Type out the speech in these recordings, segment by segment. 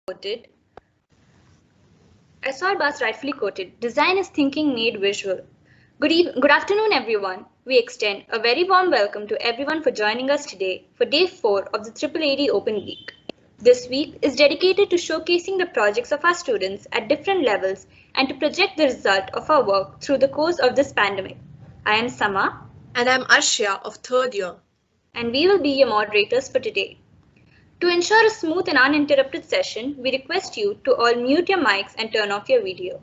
quoted. As Bas rightfully quoted, design is thinking made visual. Good afternoon, everyone. We extend a very warm welcome to everyone for joining us today for day 4 of the AAAD Open Week. This week is dedicated to showcasing the projects of our students at different levels and to project the result of our work through the course of this pandemic. I am Sama. And I'm Arshia of 3rd year. And we will be your moderators for today. To ensure a smooth and uninterrupted session, we request you to all mute your mics and turn off your video.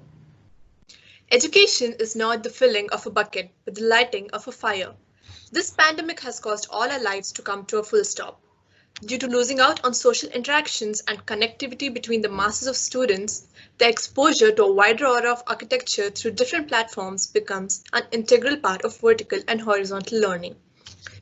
Education is not the filling of a bucket, but the lighting of a fire. This pandemic has caused all our lives to come to a full stop. Due to losing out on social interactions and connectivity between the masses of students, the exposure to a wider aura of architecture through different platforms becomes an integral part of vertical and horizontal learning.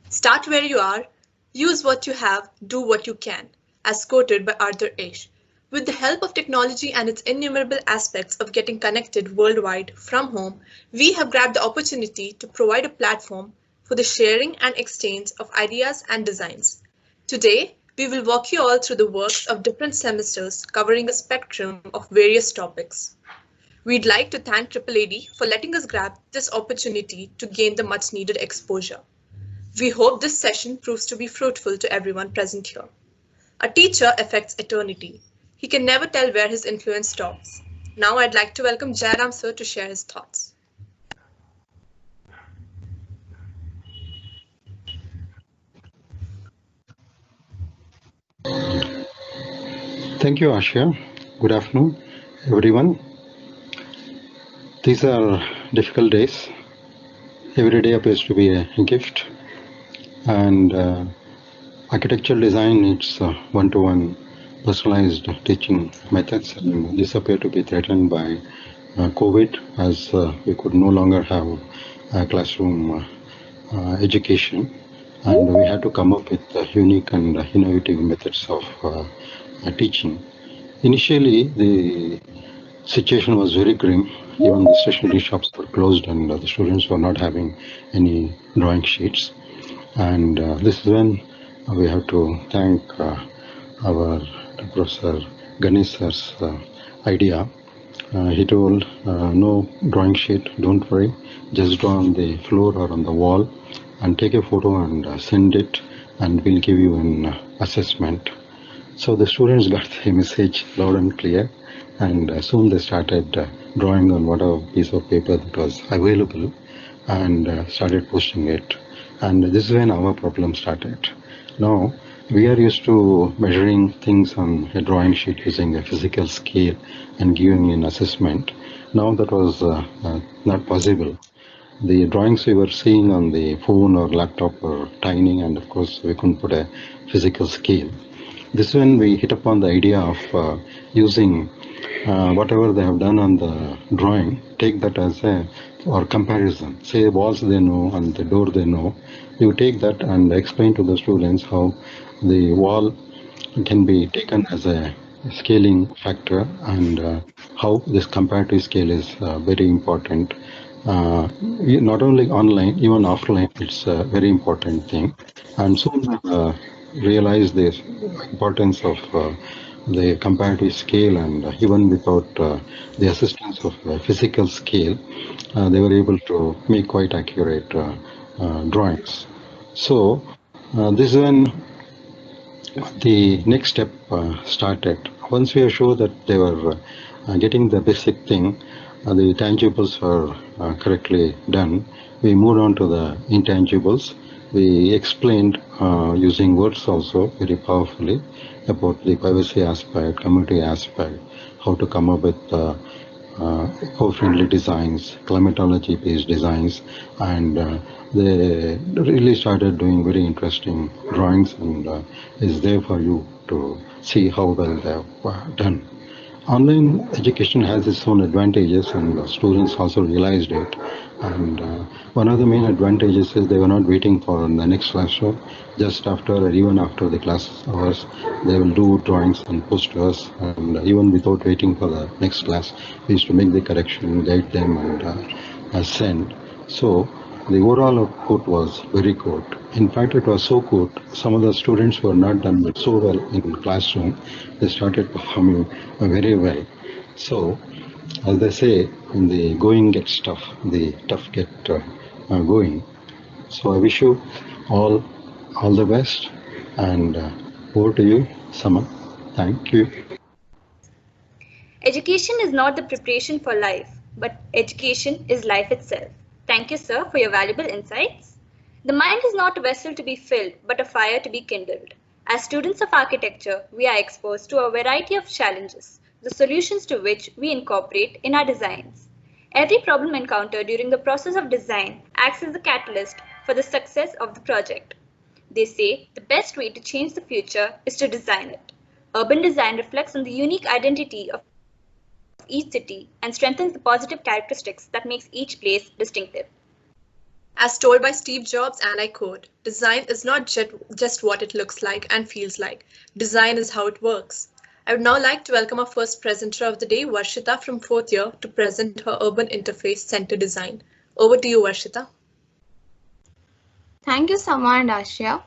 Start where you are, use what you have, do what you can, as quoted by Arthur Ashe. With the help of technology and its innumerable aspects of getting connected worldwide from home, we have grabbed the opportunity to provide a platform for the sharing and exchange of ideas and designs. Today, we will walk you all through the works of different semesters covering a spectrum of various topics. We'd like to thank AAAD for letting us grab this opportunity to gain the much needed exposure. We hope this session proves to be fruitful to everyone present here. A teacher affects eternity. He can never tell where his influence stops. Now I'd like to welcome Jairam sir to share his thoughts. Thank you, Ashia. Good afternoon, everyone. These are difficult days. Every day appears to be a gift, and architectural design needs one-to-one personalized teaching methods. And these appear to be threatened by COVID, as we could no longer have classroom education, and we had to come up with unique and innovative methods of teaching. Initially, the situation was very grim. Even the stationery shops were closed and the students were not having any drawing sheets. And this is when we have to thank our Professor Ganeshar's idea. He told, no drawing sheet, don't worry, just draw on the floor or on the wall and take a photo and send it, and we'll give you an assessment. So the students got the message loud and clear, and soon they started drawing on whatever piece of paper that was available and started posting it. And this is when our problem started. Now, we are used to measuring things on a drawing sheet using a physical scale and giving an assessment. Now that was not possible. The drawings we were seeing on the phone or laptop were tiny, and of course we couldn't put a physical scale. This is when we hit upon the idea of using whatever they have done on the drawing, take that as a or comparison. Say walls they know and the door they know. You take that and explain to the students how the wall can be taken as a scaling factor and how this comparative scale is very important. Not only online, even offline, it's a very important thing. And soon realize the importance of the comparative scale, and even without the assistance of physical scale, they were able to make quite accurate drawings. So this is when the next step started. Once we are sure that they were getting the basic thing, the tangibles were correctly done, we moved on to the intangibles. We explained using words also very powerfully about the privacy aspect, community aspect, how to come up with eco-friendly designs, climatology-based designs, and they really started doing very interesting drawings, and is there for you to see how well they have done. Online education has its own advantages, and students also realized it. And one of the main advantages is they were not waiting for the next classroom. Just after or even after the class hours, they will do drawings and post to us. And even without waiting for the next class, we used to make the correction, guide them, and send. So The overall output was very good. In fact, it was so good, some of the students who were not done it so well in classroom, they started performing very well. So, as they say, when the going gets tough, the tough get going. So I wish you all the best, and over to you, Sama. Thank you. Education is not the preparation for life, but education is life itself. Thank you, sir, for your valuable insights. The mind is not a vessel to be filled, but a fire to be kindled. As students of architecture, we are exposed to a variety of challenges, the solutions to which we incorporate in our designs. Every problem encountered during the process of design acts as the catalyst for the success of the project. They say the best way to change the future is to design it. Urban design reflects on the unique identity of each city and strengthens the positive characteristics that makes each place distinctive. As told by Steve Jobs, and I quote, design is not just what it looks like and feels like. Design is how it works. I would now like to welcome our first presenter of the day, Varshita from 4th year, to present her Urban Interface Center design. Over to you, Varshita. Thank you, Sama and Ashya.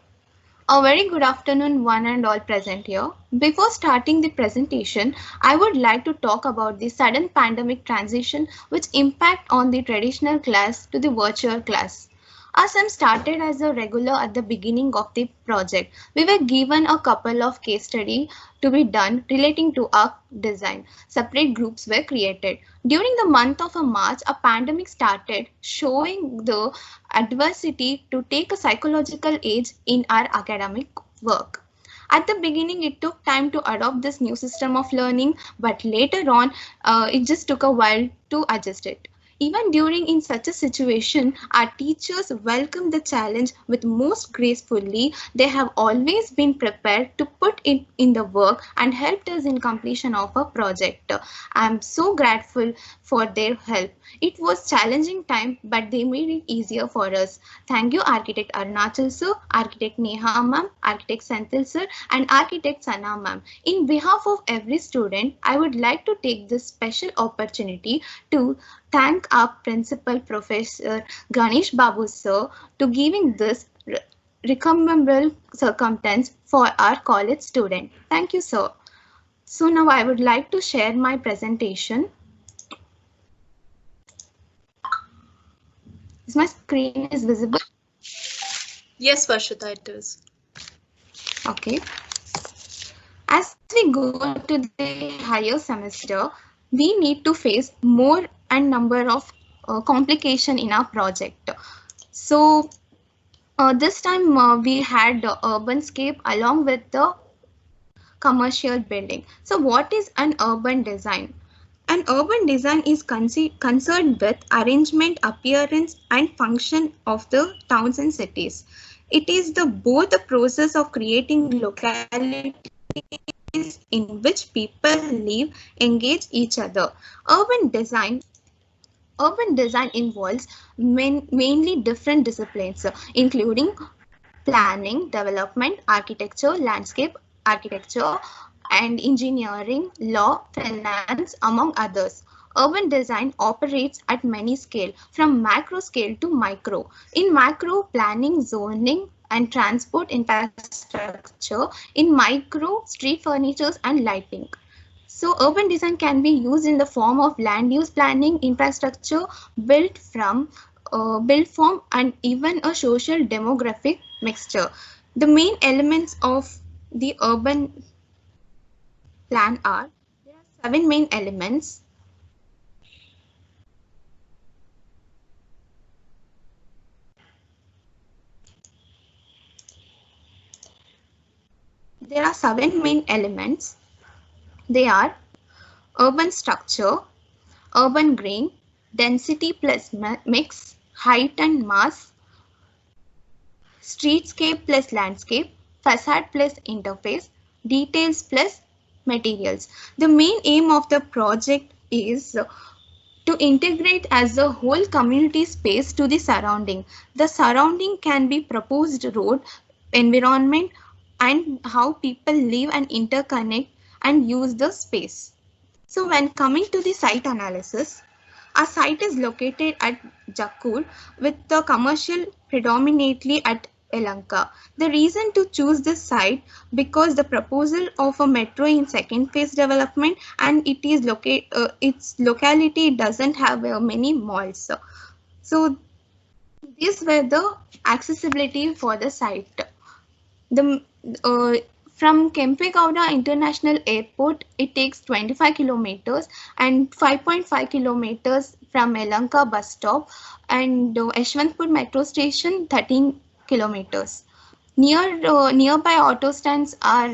A very good afternoon, one and all present here. Before starting the presentation, I would like to talk about the sudden pandemic transition which impact on the traditional class to the virtual class. As I started as a regular at the beginning of the project, we were given a couple of case studies to be done relating to our design. Separate groups were created. During the month of March, a pandemic started showing the adversity to take a psychological age in our academic work. At the beginning, it took time to adopt this new system of learning, but later on, it just took a while to adjust it. Even during in such a situation, our teachers welcome the challenge with most gracefully. They have always been prepared to put it in the work and helped us in completion of a project. I am so grateful for their help. It was challenging time, but they made it easier for us. Thank you, Architect Arunachal sir, Architect Neha ma'am, Architect Senthil sir, and Architect Sana ma'am. In behalf of every student, I would like to take this special opportunity to thank our principal, Professor Ganesh Babu sir, to giving this recommendable circumstance for our college student. Thank you, sir. So now I would like to share my presentation. Is my screen is visible? Yes, Varshita, it is. Okay. As we go to the higher semester, we need to face more and number of complication in our project. So this time we had the urban scape along with the commercial building. So what is an urban design? An urban design is concerned with arrangement, appearance, and function of the towns and cities. It is both the process of creating localities in which people live, engage each other. Urban design involves mainly different disciplines, including planning, development, architecture, landscape architecture, and engineering, law, finance, among others. Urban design operates at many scales, from macro scale to micro. In macro, planning, zoning, and transport infrastructure. In micro, street furniture and lighting. So urban design can be used in the form of land use planning, infrastructure, built form, and even a social demographic mixture. The main elements of the urban plan are, there are 7 main elements. There are 7 main elements. They are urban structure, urban grain, density plus mix, height and mass, streetscape plus landscape, facade plus interface, details plus materials. The main aim of the project is to integrate as a whole community space to the surrounding. The surrounding can be proposed road, environment, and how people live and interconnect and use the space. So when coming to the site analysis, Our site is located at Jakkur with the commercial predominantly at Elanka. The reason to choose this site because the proposal of a metro in second phase development and it is its locality doesn't have many malls. So these were the accessibility for the site. The from Kempegowda International Airport, it takes 25 kilometers and 5.5 kilometers from Elanka bus stop and Yeshwantpur metro station 13 kilometers. Nearby auto stands are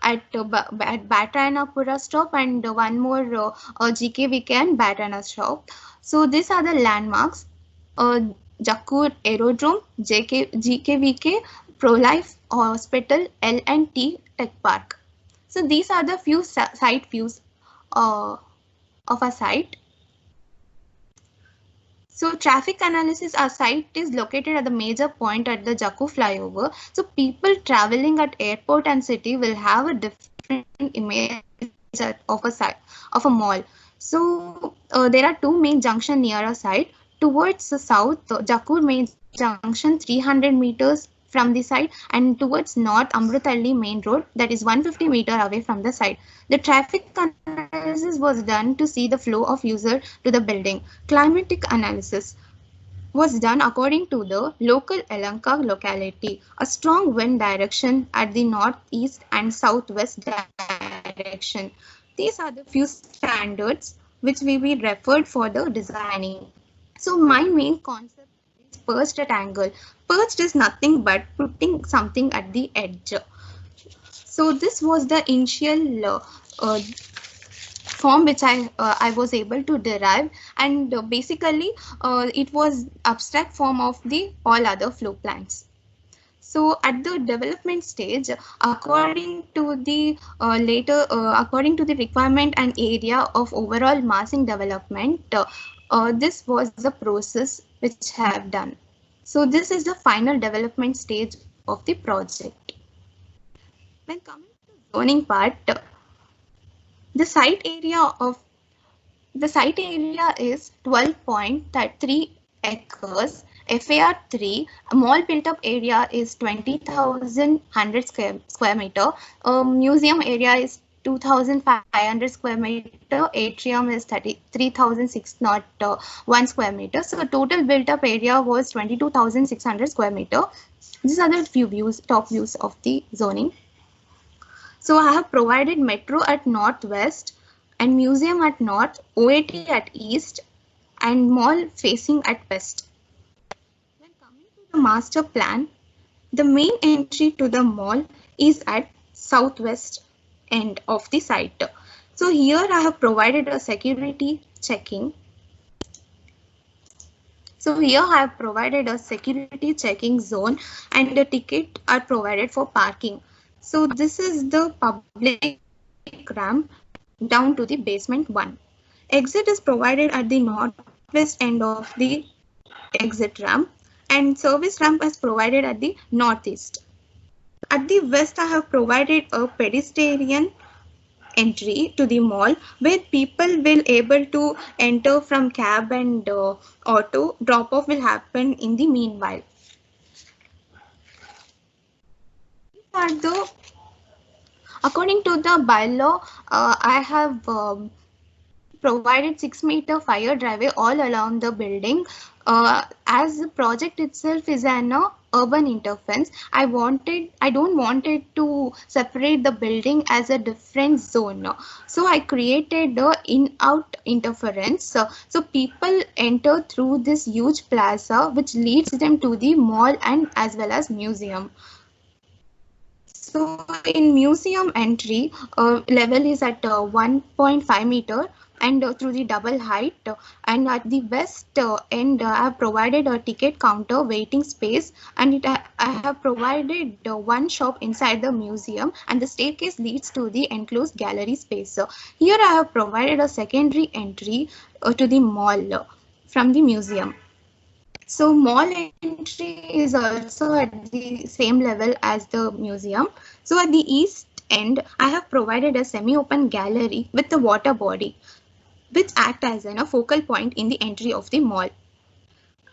at Batranapura stop and one more GKVK and Batrana stop. So these are the landmarks. Jakkur Aerodrome, GKVK, ProLife Hospital, L&T Tech Park. So these are the few site views of a site. So traffic analysis, our site is located at the major point at the Jakku flyover. So people traveling at airport and city will have a different image of a mall. So there are two main junctions near a site. Towards the south, Jakkur main junction 300 meters from the site and towards north Amrutalli main road that is 150 meter away from the site. The traffic analysis was done to see the flow of user to the building. Climatic analysis was done according to the local Elanka locality. A strong wind direction at the northeast and southwest direction. These are the few standards which we will referred for the designing. So my main concept is perched at angle. Perched is nothing but putting something at the edge. So this was the initial form which I was able to derive, and basically it was abstract form of the all other floor plans. So at the development stage, according to the according to the requirement and area of overall massing development, this was the process which I have done. So this is the final development stage of the project. When coming to zoning part, the site area is 12.3 acres. FAR 3, mall built up area is 20,100 square meter. Museum area is 2,500 square meter. Atrium is 33,601 square meter. So total built up area was 22,600 square meter. These are the few views, top views of the zoning. So I have provided metro at northwest and museum at north, OAT at east and mall facing at west. When coming to the master plan, the main entry to the mall is at southwest end of the site. So here I have provided a security checking. So here I have provided a security checking zone and the ticket are provided for parking. So this is the public ramp down to the basement 1. Exit is provided at the northwest end of the exit ramp and service ramp is provided at the northeast. At the west, I have provided a pedestrian entry to the mall where people will able to enter from cab and auto. Drop off will happen in the meanwhile. According to the bylaw, I have provided 6-meter fire driveway all around the building. As the project itself is an urban interference, I don't want it to separate the building as a different zone. So I created the in-out interference. So people enter through this huge plaza which leads them to the mall and as well as museum. So in museum entry, level is at 1.5 meter and through the double height, and at the west end I have provided a ticket counter waiting space, and I have provided one shop inside the museum, and the staircase leads to the enclosed gallery space. So here I have provided a secondary entry to the mall from the museum. So mall entry is also at the same level as the museum. So at the east end, I have provided a semi-open gallery with the water body. which act as a focal point in the entry of the mall,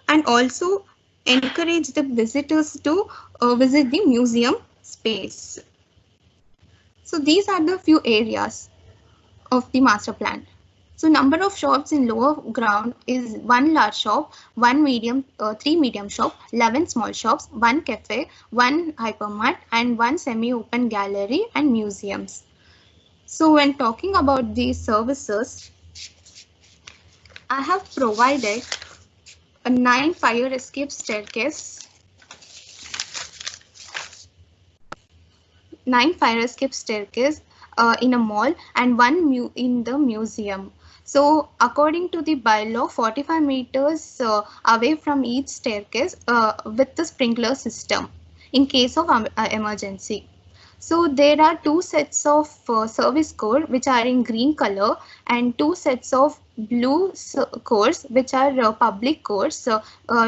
and also encourage the visitors to visit the museum space. So these are the few areas of the master plan. So number of shops in lower ground is 1 large shop, 1 medium, 3 medium shop, 11 small shops, 1 cafe, 1 hypermart, and 1 semi-open gallery and museums. So when talking about these services, I have provided a 9 fire escape staircase, 9 fire escape staircase in a mall and 1 in the museum. So according to the bylaw, 45 meters away from each staircase with the sprinkler system in case of emergency. So there are 2 sets of service code which are in green color and 2 sets of blue codes which are public codes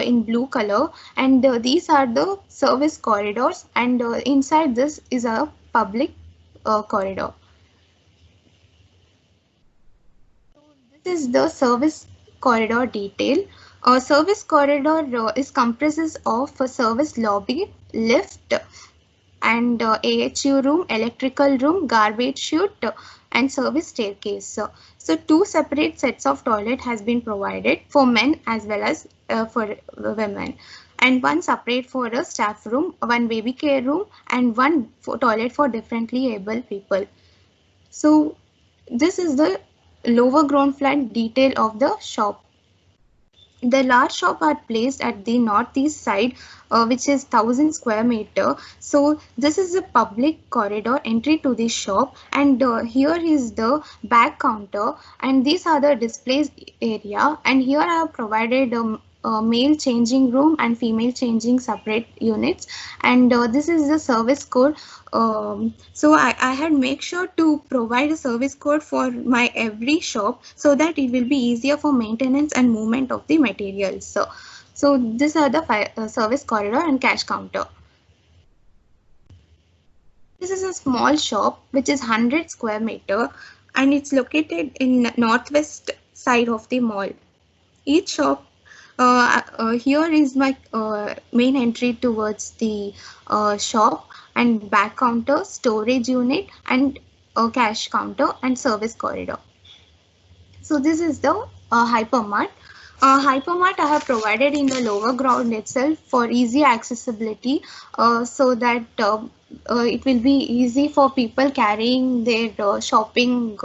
in blue color, and these are the service corridors, and inside this is a public corridor. So this is the service corridor detail. A service corridor is comprises of a service lobby, lift, and AHU room, electrical room, garbage chute, and service staircase. So 2 separate sets of toilet has been provided for men as well as for women, and 1 separate for a staff room, 1 baby care room, and 1 toilet for differently able people. So this is the lower ground floor detail of the shop. The large shop are placed at the northeast side, which is 1000 square meter. So this is a public corridor entry to the shop, and here is the back counter, and these are the displays area, and here I have provided male changing room and female changing separate units, and this is the service code. So I had make sure to provide a service code for my every shop so that it will be easier for maintenance and movement of the materials. So these are the service corridor and cash counter. This is a small shop which is 100 square meter, and it's located in northwest side of the mall. Each shop here is my main entry towards the shop, and back counter, storage unit, and cash counter and service corridor. So this is the hypermart. Hypermart I have provided in the lower ground itself for easy accessibility, so that it will be easy for people carrying their shopping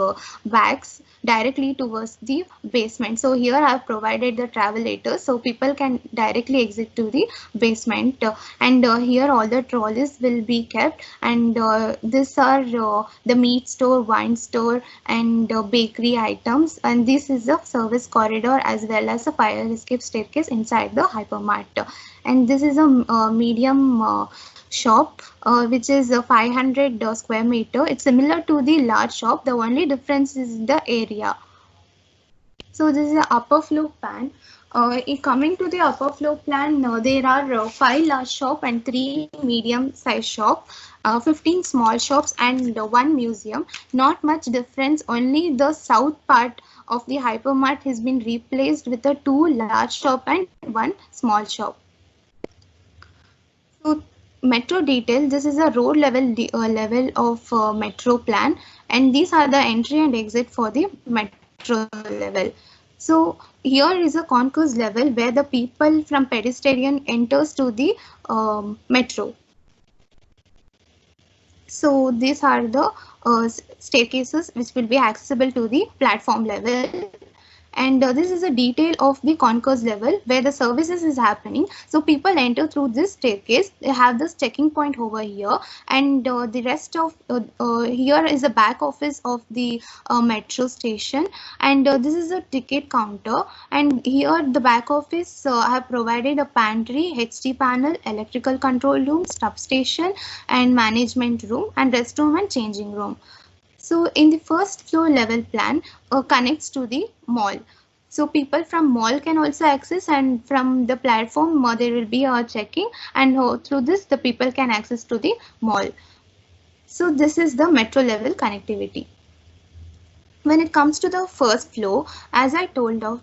bags directly towards the basement. So here I have provided the travelator so people can directly exit to the basement, and here all the trolleys will be kept, and these are the meat store, wine store, and bakery items, and this is the service corridor as well as a fire escape staircase inside the hypermart. And this is a medium shop which is 500 square meter. It's similar to the large shop, the only difference is the area. So this is the upper floor plan. Coming to the upper floor plan, there are 5 large shop and 3 medium size shop, 15 small shops, and 1 museum. Not much difference, only the south part of the hypermart has been replaced with a 2 large shop and 1 small shop. So metro detail, this is a road level level of metro plan, and these are the entry and exit for the metro level. So here is a concourse level where the people from pedestrian enters to the metro. So these are the staircases which will be accessible to the platform level. And this is a detail of the concourse level where the services is happening. So people enter through this staircase. They have this checking point over here, and the rest of here is the back office of the metro station, and this is a ticket counter. And here the back office I have provided a pantry, HD panel, electrical control room, substation, and management room, and restroom and changing room. So in the first floor level plan connects to the mall. So people from mall can also access, and from the platform there will be a checking, and through this the people can access to the mall. So this is the metro level connectivity. When it comes to the first floor, as I told of,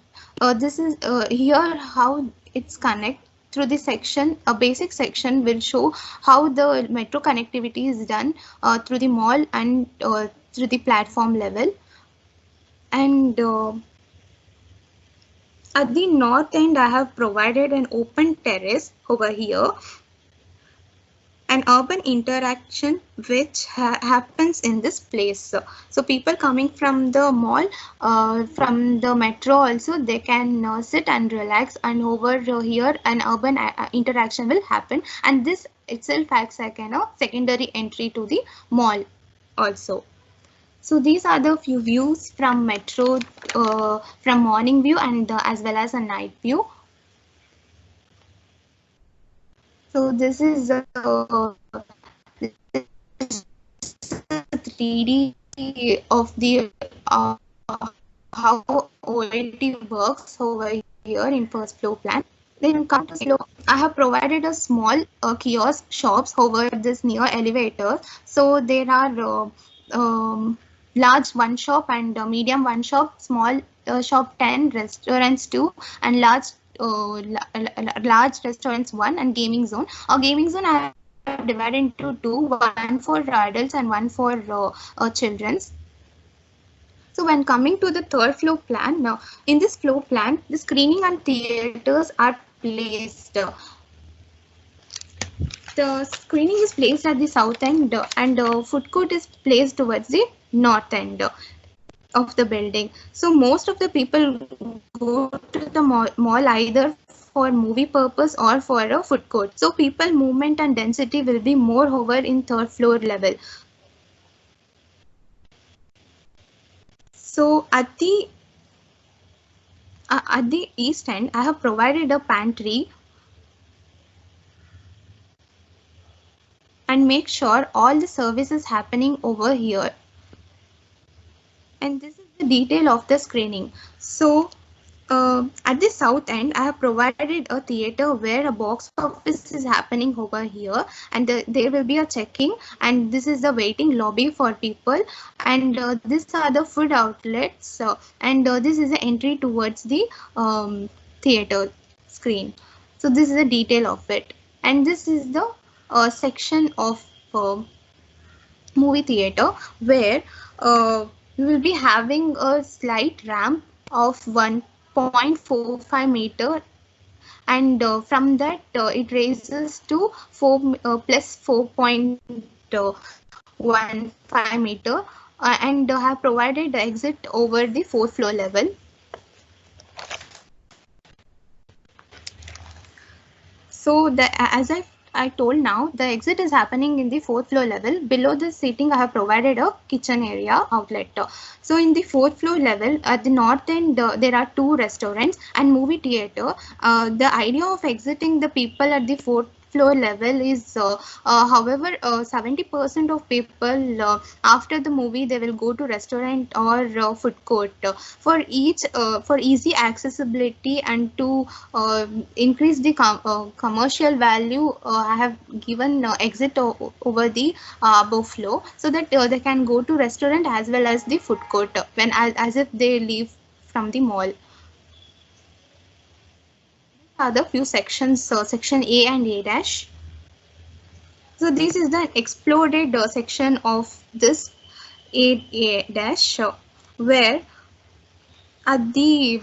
this is here how it's connect through the section. A basic section will show how the metro connectivity is done through the mall and through the platform level. And at the north end, I have provided an open terrace over here, an urban interaction which happens in this place. So people coming from the mall, from the metro also, they can sit and relax, and over here an urban interaction will happen, and this itself acts like a secondary entry to the mall also. So these are the few views from metro, from morning view and as well as a night view. So this is 3D of the how OLT works over here in first floor plan. Then come to floor. I have provided a small kiosk shops over this near elevator. So there are large one shop and medium one shop, small shop 10, restaurants 2, and large restaurants 1, and gaming zone. A gaming zone I have divided into 2, one for adults and one for children's. So when coming to the third floor plan, now in this floor plan, the screening and theaters are placed. The screening is placed at the south end, and food court is placed towards the north end of the building. So most of the people go to the mall either for movie purpose or for a food court. So people movement and density will be more over in third floor level. So at the east end, I have provided a pantry and make sure all the service is happening over here. And this is the detail of the screening. So at the south end, I have provided a theater where a box office is happening over here, and there will be a checking, and this is the waiting lobby for people, and these are the food outlets, and this is the entry towards the theater screen. So this is the detail of it, and this is the section of movie theater where we will be having a slight ramp of 1.45 meter, and from that it raises to 4 plus 4.15 meter, and have provided the exit over the 4th floor level. So as I told now, the exit is happening in the 4th floor level. Below the seating, I have provided a kitchen area outlet. So in the 4th floor level, at the north end, there are 2 restaurants and movie theater. The idea of exiting the people at the 4th floor level is, however, 70% of people after the movie, they will go to restaurant or food court. For easy accessibility and to increase the commercial value, I have given exit over the above floor, so that they can go to restaurant as well as the food court when as if they leave from the mall. Are the few sections, section A and A dash. So this is the exploded section of this A dash, where at the,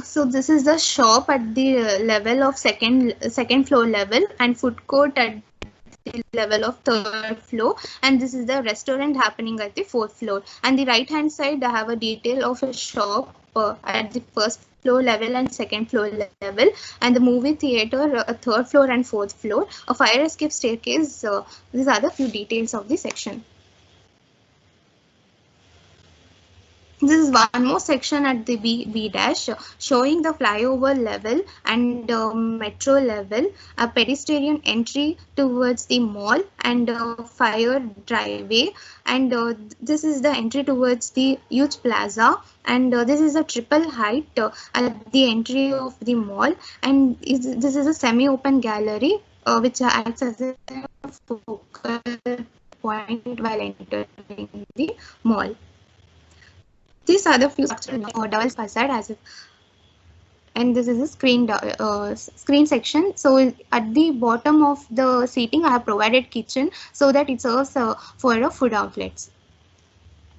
so this is the shop at the level of second floor level, and food court at the level of 3rd floor, and this is the restaurant happening at the 4th floor. And the right hand side, I have a detail of a shop at the 1st floor level and 2nd floor level, and the movie theater 3rd floor and 4th floor, a fire escape staircase. These are the few details of the section. This is one more section at the B dash, showing the flyover level and metro level, a pedestrian entry towards the mall, and fire driveway, and this is the entry towards the huge plaza, and this is a triple height at the entry of the mall, and this is a semi-open gallery which acts as a focal point while entering the mall. These are the few structural double facade as and this is a screen section. So at the bottom of the seating I have provided kitchen so that it serves for a food outlets.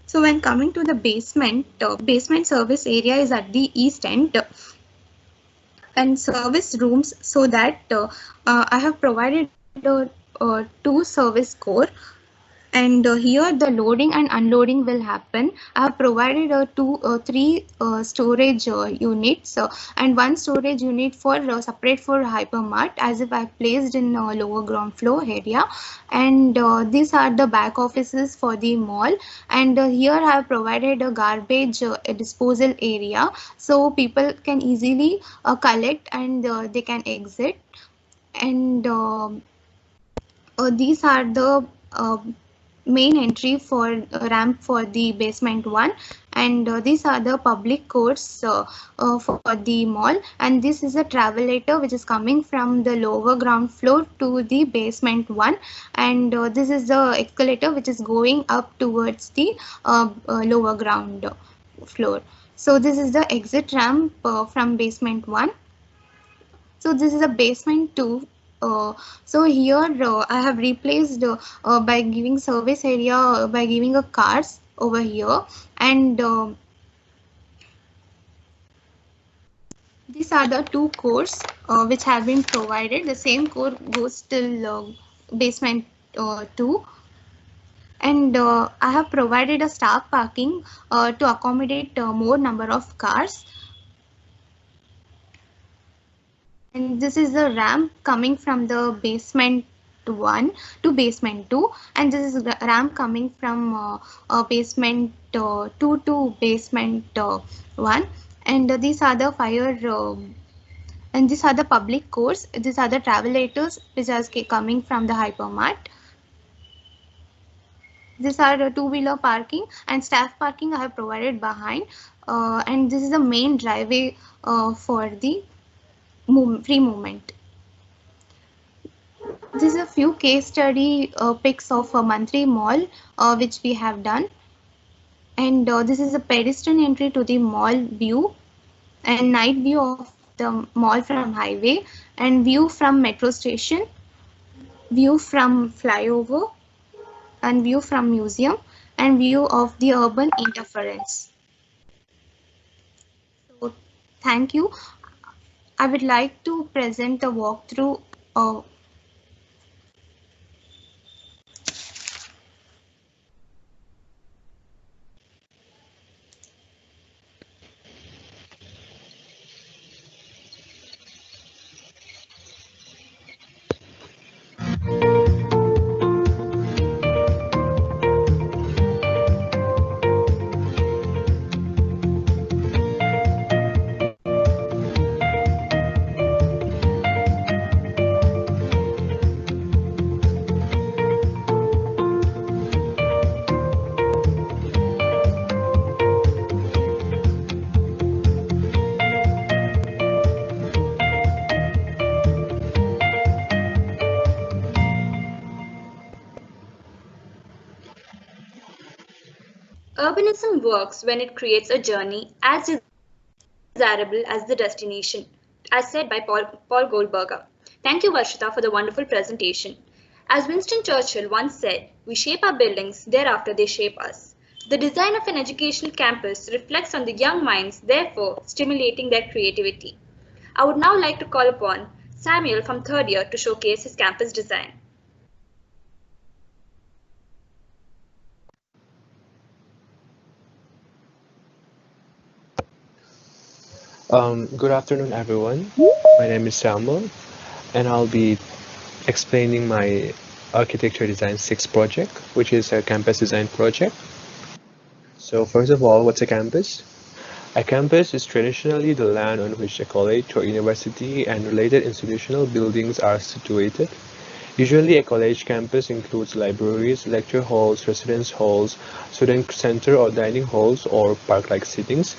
So when coming to the basement service area is at the east end and service rooms, so that I have provided two service core. And here the loading and unloading will happen. I have provided three storage units and one storage unit for separate for hypermart, as if I placed in lower ground floor area. And these are the back offices for the mall. And here I have provided a garbage disposal area, so people can easily collect and they can exit. And these are the main entry for ramp for the basement one. And these are the public courts for the mall. And this is a travelator which is coming from the lower ground floor to the basement one. And this is the escalator which is going up towards the lower ground floor. So this is the exit ramp from basement one. So this is a basement 2. So here I have replaced by giving service area by giving a cars over here. And these are the two cores which have been provided. The same core goes till basement 2. And I have provided a staff parking to accommodate more number of cars. And this is the ramp coming from the basement 1 to basement 2. And this is the ramp coming from basement 2 to basement 1. And these are the fire and these are the public courts. These are the travelators which are coming from the hypermart. These are the two-wheeler parking and staff parking I have provided behind. And this is the main driveway for the free movement. This is a few case study pics of a monthly mall which we have done. And this is a pedestrian entry to the mall view and night view of the mall from highway, and view from metro station, view from flyover, and view from museum, and view of the urban interference. So thank you. I would like to present a walkthrough of Urbanism works when it creates a journey as desirable as the destination, as said by Paul Goldberger. Thank you, Varshita, for the wonderful presentation. As Winston Churchill once said, we shape our buildings, thereafter they shape us. The design of an educational campus reflects on the young minds, therefore stimulating their creativity. I would now like to call upon Samuel from third year to showcase his campus design. Good afternoon, everyone. My name is Samuel, and I'll be explaining my Architecture Design 6 project, which is a campus design project. So first of all, what's a campus? A campus is traditionally the land on which a college or university and related institutional buildings are situated. Usually, a college campus includes libraries, lecture halls, residence halls, student center or dining halls, or park-like settings.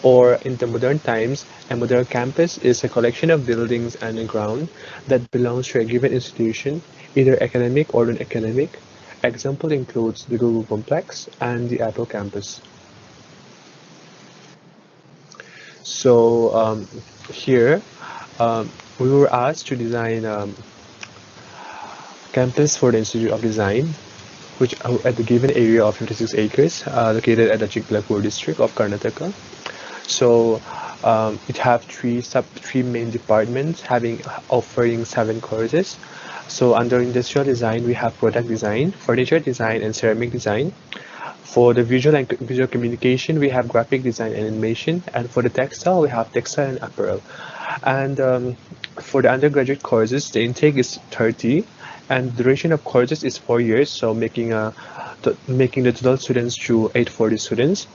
Or in the modern times, a modern campus is a collection of buildings and a ground that belongs to a given institution, either academic or non-academic. Example includes the Google Complex and the Apple campus. So here we were asked to design campus for the Institute of Design, which at the given area of 56 acres, located at the Chikbalpur district of Karnataka. So it have three main departments offering 7 courses. So under industrial design, we have product design, furniture design, and ceramic design. For the visual communication, we have graphic design and animation, and for the textile, we have textile and apparel. And for the undergraduate courses, the intake is 30, and the duration of courses is 4 years, so making the total students to 840 students.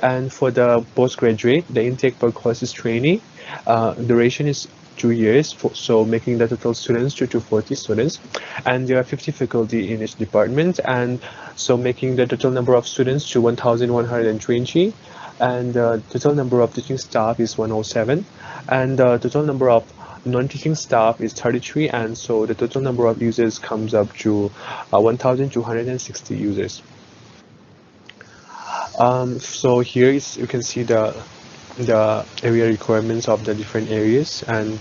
And for the postgraduate, the intake per course is trainee. Duration is 2 years, so making the total students to 240 students. And there are 50 faculty in each department, and so making the total number of students to 1,120. And the total number of teaching staff is 107. And the total number of non-teaching staff is 33, and so the total number of users comes up to 1,260 users. So here you can see the area requirements of the different areas and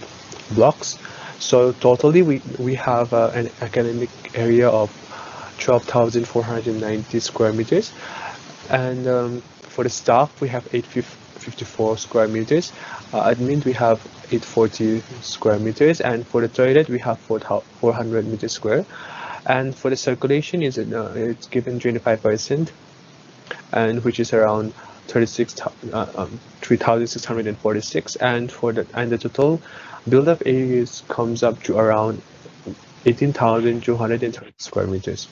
blocks. So totally we have an academic area of 12,490 square meters, and for the staff we have 854 square meters. Admin we have 840 square meters, and for the toilet we have 400 meters square. And for the circulation it's given 25%, and which is around 3,646, and the total build-up areas comes up to around 18,230 square meters.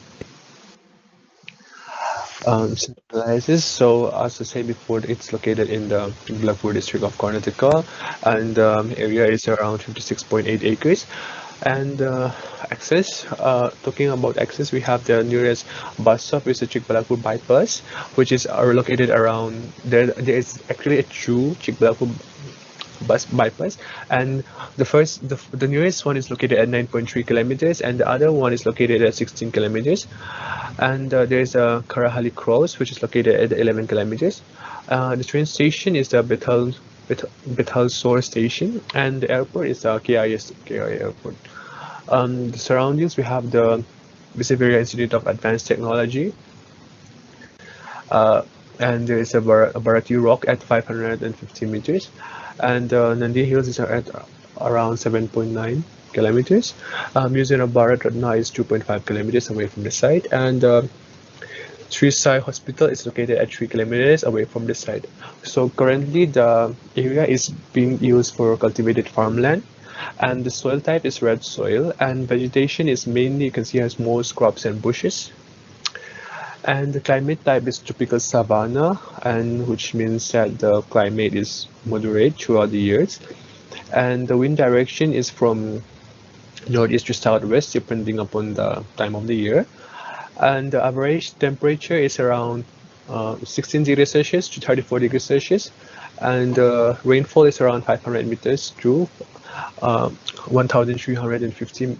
Centralizes. So as I said before, it's located in the Chikbalpur district of Karnataka, and the area is around 56.8 acres. And access, talking about access, we have the nearest bus stop is the Chikbalpur bypass, which is located around there. There is actually a true Chikbalpur bypass, and the nearest one is located at 9.3 kilometers, and the other one is located at 16 kilometers. And there is a Karahali Cross, which is located at 11 kilometers. The train station is the Bethal Sor station, and the airport is the KIA airport. The surroundings, we have the Bisavia Institute of Advanced Technology, and there is a Bharati Rock at 550 meters, and Nandi Hills is at around 7.9 kilometers. Museum of Bharat Ratna is 2.5 kilometers away from the site, and Sri Sai Hospital is located at 3 kilometers away from the site. So currently the area is being used for cultivated farmland, and the soil type is red soil, and vegetation is mainly, you can see, has more scrubs and bushes. And the climate type is tropical savanna, and which means that the climate is moderate throughout the years, and the wind direction is from northeast to southwest depending upon the time of the year. And the average temperature is around 16 degrees Celsius to 34 degrees Celsius, and rainfall is around 500 meters to 1,350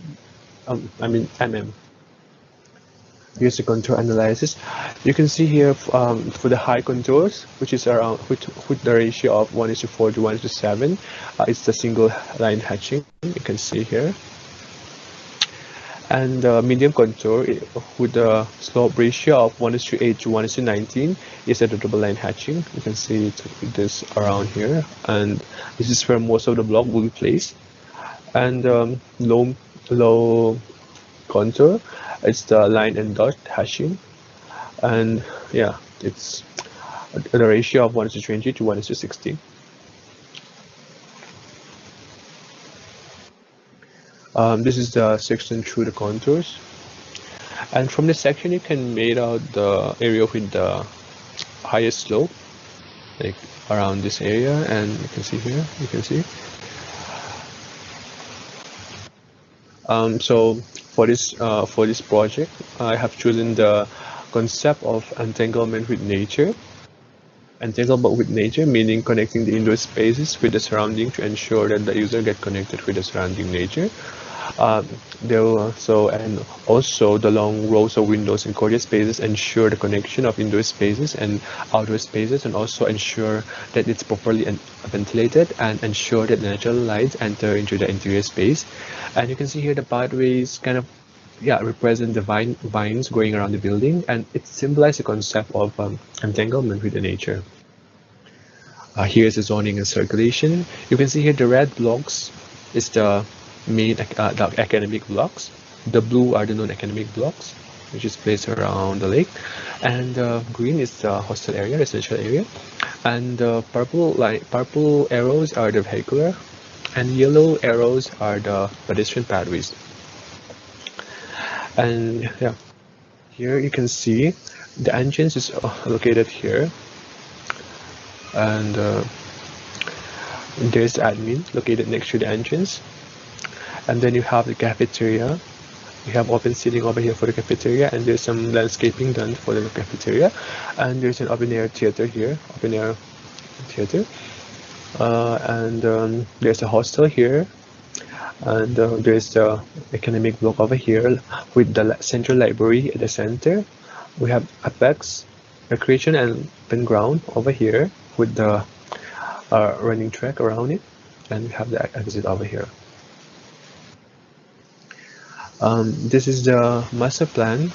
mm. Here's the contour analysis. You can see here for the high contours, which is around with the ratio of 1:4 to 1:7, it's the single line hatching. You can see here. And the medium contour with the slope ratio of 1:8 to 1:19 is a double line hatching. You can see this around here, and this is where most of the block will be placed. And low contour, it's the line and dot hatching, and yeah, it's the ratio of 1:20 to 1:16. This is the section through the contours, and from this section you can make out the area with the highest slope, like around this area, and you can see here, you can see. So for this project, I have chosen the concept of entanglement with nature. Entanglement with nature meaning connecting the indoor spaces with the surrounding to ensure that the user get connected with the surrounding nature. There will also the long rows of windows in corridor spaces ensure the connection of indoor spaces and outdoor spaces, and also ensure that it's properly ventilated and ensure that the natural lights enter into the interior space. And you can see here the pathways kind of represent the vines going around the building, and it symbolizes the concept of entanglement with the nature. Here's the zoning and circulation. You can see here the red blocks is the main the academic blocks. The blue are the non-academic blocks, which is placed around the lake, and green is the hostel area, residential area, and the purple arrows are the vehicular, and yellow arrows are the pedestrian pathways. And yeah, here you can see the entrance is located here, and there's the admin located next to the entrance, and then you have the cafeteria. You have open seating over here for the cafeteria, and there's some landscaping done for the cafeteria, and there's an open air theater here, open air theater, and there's a hostel here, and there's the academic block over here with the central library at the center. We have Apex recreation and open ground over here with the running track around it, and we have the exit over here. This is the master plan,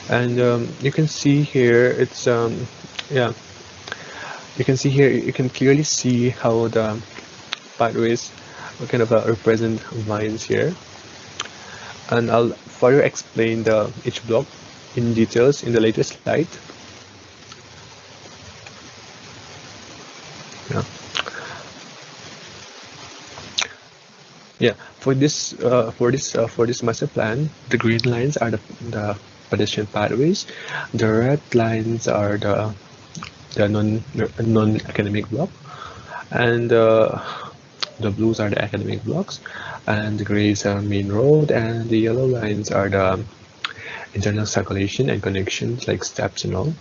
and you can see here it's you can see here, you can clearly see how the pathways kind of represent vines here, and I'll further explain each block in details in the later slide. For this master plan, the green lines are the pedestrian pathways, the red lines are the non-academic block, and the blues are the academic blocks, and the grays are main road, and the yellow lines are the internal circulation and connections like steps and all.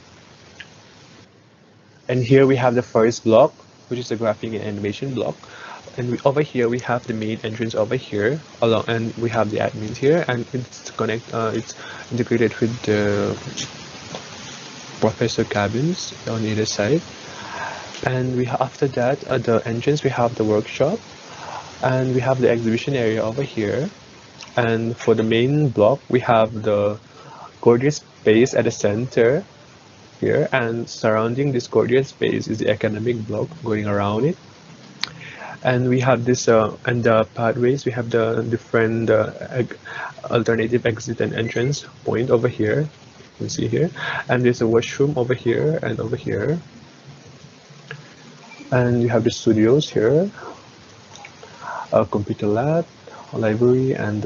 And here we have the first block, which is the graphic and animation block. And over here we have the main entrance over here along, and we have the admins here, and it's integrated with the professor cabins on either side. And after that, at the entrance we have the workshop, and we have the exhibition area over here. And for the main block we have the gorgeous space at the center here, and surrounding this gorgeous space is the academic block going around it. And we have this and the pathways, we have the different alternative exit and entrance point over here, you can see here, and there's a washroom over here and over here, and you have the studios here, a computer lab, a library, and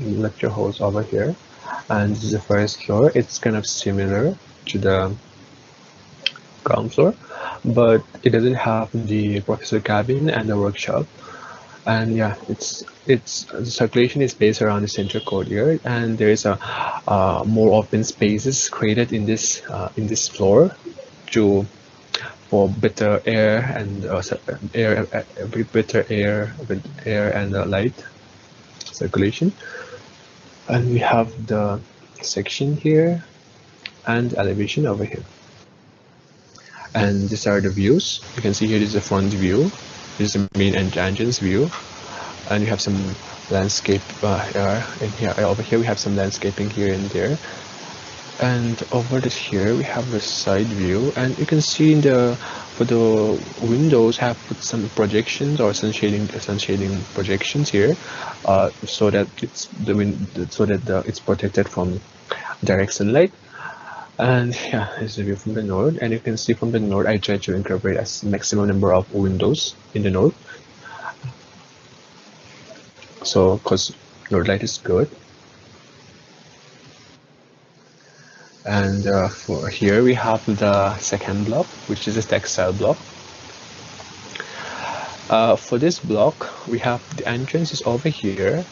lecture halls over here. And this is the first floor. It's kind of similar to the ground floor, but it doesn't have the professor cabin and the workshop. And yeah, the circulation is based around the central courtyard, and there is a more open spaces created in this floor for better air and better air and light circulation. And we have the section here and elevation over here. And these are the views. You can see here, this is the front view. This is the main entrance view, and you have some landscape here. Over here we have some landscaping here and there, and over here we have the side view. And you can see for the windows have put some projections or sun shading projections here, so that it's protected from direct sunlight. And yeah, it's the view from the north, and you can see from the north I try to incorporate a maximum number of windows in the north, so because north light is good. And for here we have the second block, which is a textile block. For this block we have the entrance is over here,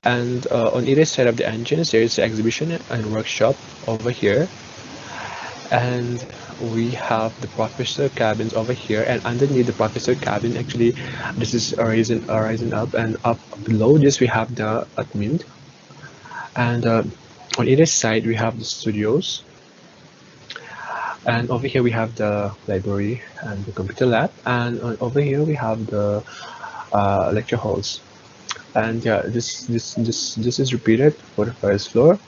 and on either side of the entrance there is the exhibition and workshop over here. And we have the professor cabins over here, and underneath the professor cabin, actually, this is rising up, and up below this we have the admin, and on either side we have the studios, and over here we have the library and the computer lab, and over here we have the lecture halls. And yeah, this is repeated for the first floor,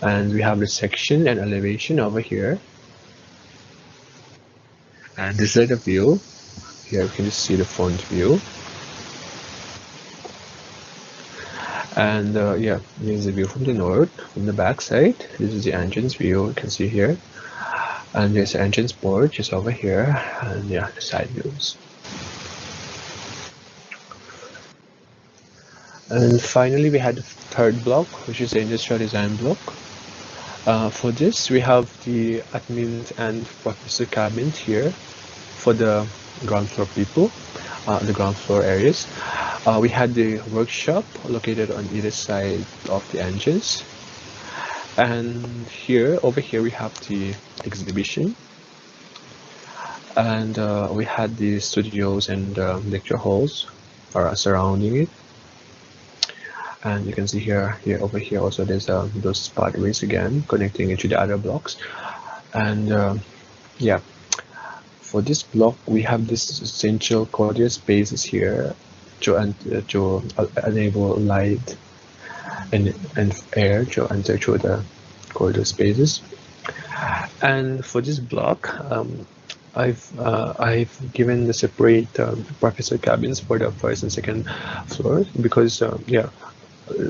and we have the section and elevation over here, and this is the view. Here you can just see the front view, and yeah, this is the view from the north, from the back side. This is the entrance view, you can see here, and there's the entrance porch is over here, and yeah, the side views. And finally, we had the third block, which is the industrial design block. For this, we have the admin and professor cabins here for the ground floor people, the ground floor areas. We had the workshop located on either side of the entrance. And here, over here, we have the exhibition. And we had the studios and lecture halls surrounding it. And you can see here over here also there's those pathways again connecting it to the other blocks. And yeah, for this block we have this essential corridor spaces here to enable light and air to enter through the corridor spaces. And for this block, I've given the separate professor cabins for the first and second floors because yeah.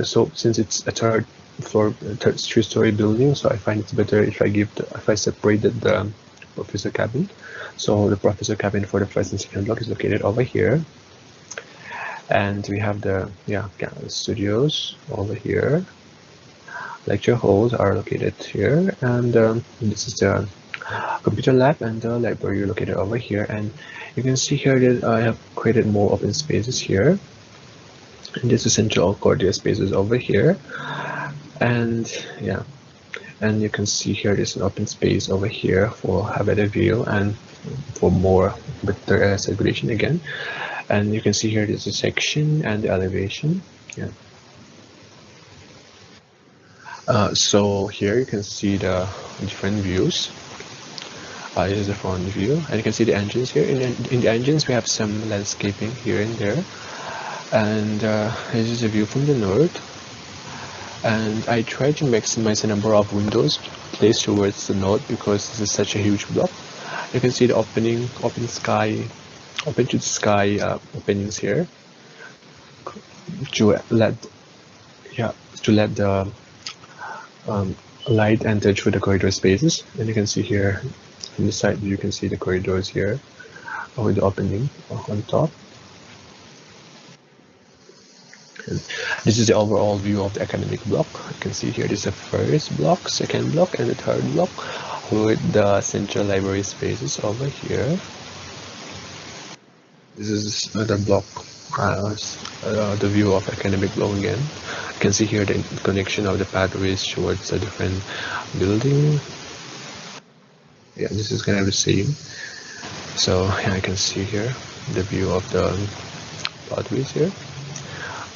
So since it's a third floor, three-story building, so I find it's better if I separated the professor cabin. So the professor cabin for the first and second block is located over here, and we have the studios over here. Lecture halls are located here, and this is the computer lab and the library located over here. And you can see here that I have created more open spaces here. And this is central corridor spaces over here, and yeah, and you can see here there's an open space over here for a better view and for more better air circulation again. And you can see here there's a section and the elevation. Yeah. So here you can see the different views. This is the front view, and you can see the engines here. In the engines we have some landscaping here and there. And this is a view from the north, and I try to maximize the number of windows placed towards the north because this is such a huge block. You can see the open to the sky openings here to let the light enter through the corridor spaces. And you can see here on the side you can see the corridors here with the opening on top. And this is the overall view of the academic block. You can see here this is the first block, second block, and the third block with the central library spaces over here. This is another block, the view of academic block again. You can see here the connection of the pathways towards a different building. Yeah, this is kind of the same. So yeah, you can see here the view of the pathways here,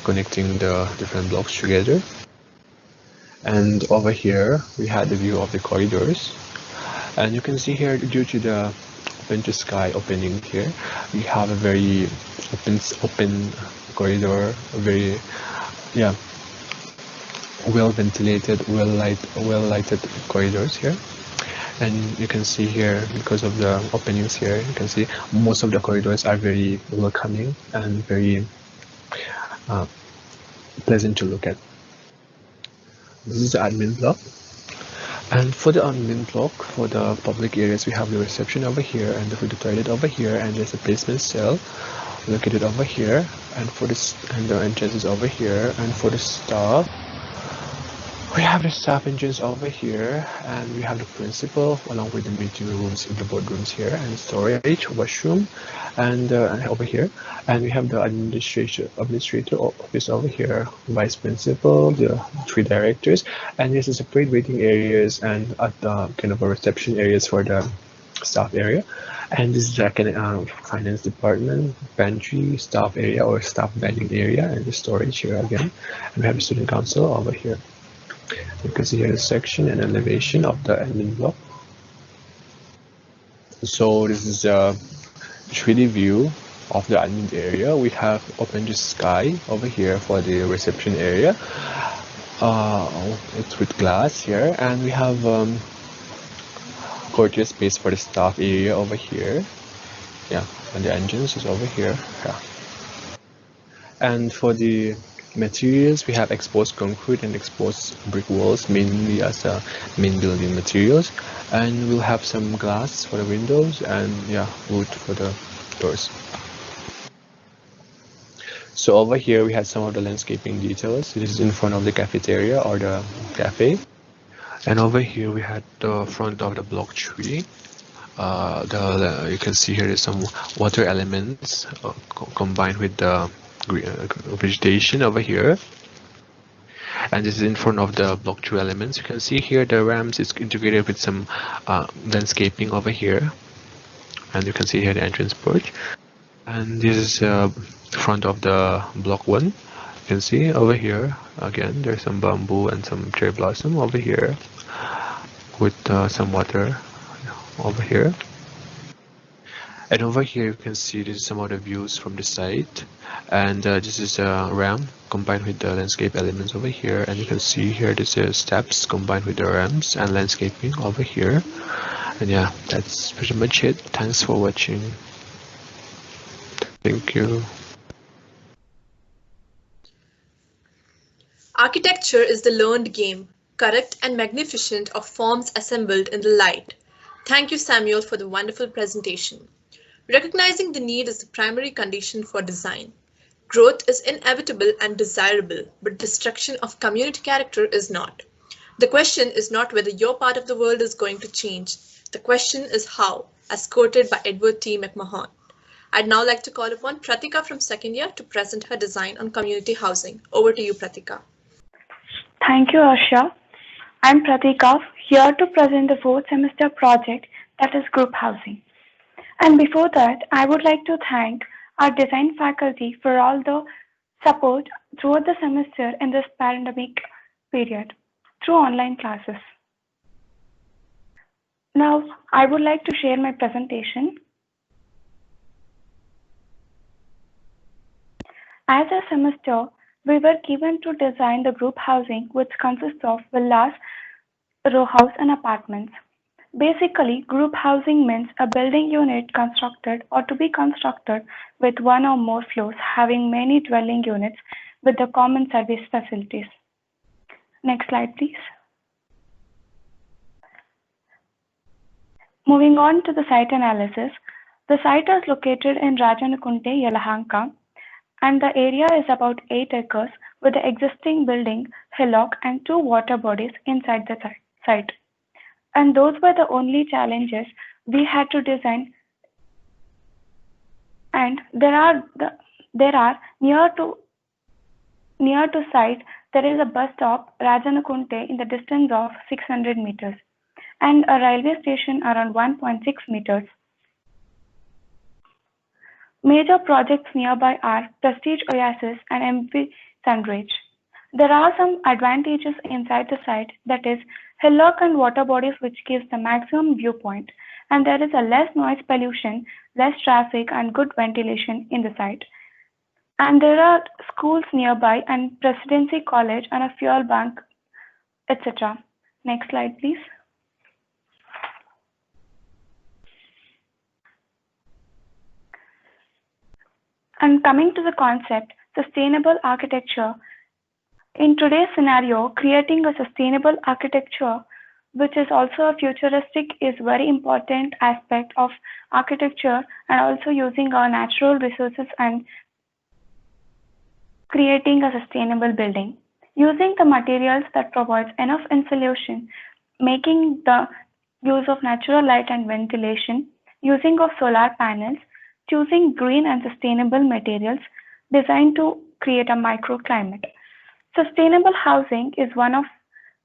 connecting the different blocks together. And over here we had the view of the corridors, and you can see here due to the open to sky opening here, we have a very open corridor, very well ventilated, well lighted corridors here. And you can see here, because of the openings here, you can see most of the corridors are very welcoming and very pleasant to look at. This is the admin block, and for the admin block, for the public areas, we have the reception over here and the toilet over here, and there's a placement cell located over here, and for this, and the entrance is over here. And for the staff, we have the staff entrance over here, and we have the principal along with the meeting rooms in the boardrooms here, and storage, washroom, and over here. And we have the administrator office over here, vice principal, the 3 directors, and there's a separate waiting areas and at the kind of a reception areas for the staff area. And this is like a finance department, pantry, staff area or staff vending area, and the storage here again. And we have a student council over here. You can see here the section and elevation of the admin block. So this is a 3D view of the admin area. We have open the sky over here for the reception area. It's with glass here, and we have courtyard space for the staff area over here. Yeah, and the engines is over here. Yeah. And for the materials, we have exposed concrete and exposed brick walls mainly as main building materials, and we'll have some glass for the windows and yeah, wood for the doors. So over here we have some of the landscaping details. This is in front of the cafeteria or the cafe. And over here we had the front of the block 3. You can see here is some water elements combined with the vegetation over here. And this is in front of the block 2 elements. You can see here the ramps is integrated with some landscaping over here. And you can see here the entrance porch. And this is front of the block 1. You can see over here again there's some bamboo and some cherry blossom over here with some water over here. And over here you can see this is some of the views from the site, and this is a ramp combined with the landscape elements over here, and you can see here this is steps combined with the ramps and landscaping over here. And yeah, that's pretty much it. Thanks for watching. Thank you. Architecture is the learned game, correct and magnificent of forms assembled in the light. Thank you, Samuel, for the wonderful presentation. Recognizing the need is the primary condition for design. Growth is inevitable and desirable, but destruction of community character is not. The question is not whether your part of the world is going to change. The question is how, as quoted by Edward T. McMahon. I'd now like to call upon Pratika from second year to present her design on community housing. Over to you, Pratika. Thank you, Asha. I'm Pratika, here to present the 4th semester project, that is group housing. And before that, I would like to thank our design faculty for all the support throughout the semester in this pandemic period through online classes. Now, I would like to share my presentation. As a semester, we were given to design the group housing, which consists of villas, row house, and apartments. Basically, group housing means a building unit constructed or to be constructed with one or more floors having many dwelling units with the common service facilities. Next slide, please. Moving on to the site analysis. The site is located in Rajanakunte, Yelahanka, and the area is about 8 acres with the existing building, hillock, and 2 water bodies inside the site. And those were the only challenges we had to design. And there are near to site, there is a bus stop, Rajanakunte, in the distance of 600 meters, and a railway station around 1.6 meters. Major projects nearby are Prestige Oasis and MV Sunridge. There are some advantages inside the site, that is hillock and water bodies, which gives the maximum viewpoint, and there is a less noise pollution, less traffic, and good ventilation in the site. And there are schools nearby and Presidency College and a fuel bank, etc. Next slide, please. And coming to the concept, sustainable architecture. In today's scenario, creating a sustainable architecture, which is also a futuristic, is very important aspect of architecture, and also using our natural resources and creating a sustainable building. Using the materials that provides enough insulation, making the use of natural light and ventilation, using of solar panels, choosing green and sustainable materials designed to create a microclimate. Sustainable housing is one of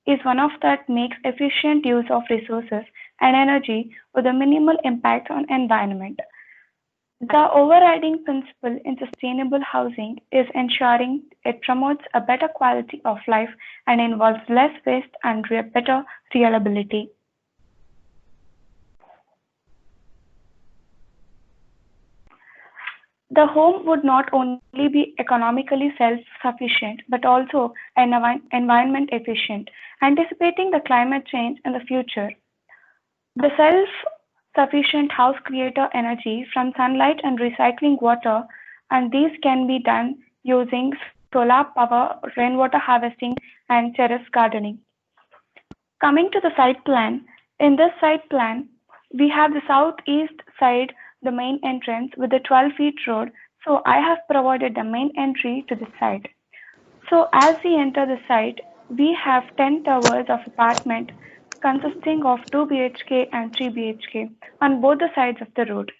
is one of that makes efficient use of resources and energy with a minimal impact on environment. The overriding principle in sustainable housing is ensuring it promotes a better quality of life and involves less waste and better reliability. The home would not only be economically self-sufficient but also environment efficient, anticipating the climate change in the future. The self-sufficient house creates energy from sunlight and recycling water, and these can be done using solar power, rainwater harvesting, and terrace gardening. Coming to the site plan, in this site plan, we have the southeast side, the main entrance with the 12 feet road. So I have provided the main entry to the site. So as we enter the site, we have 10 towers of apartment consisting of 2 BHK and 3 BHK on both the sides of the road.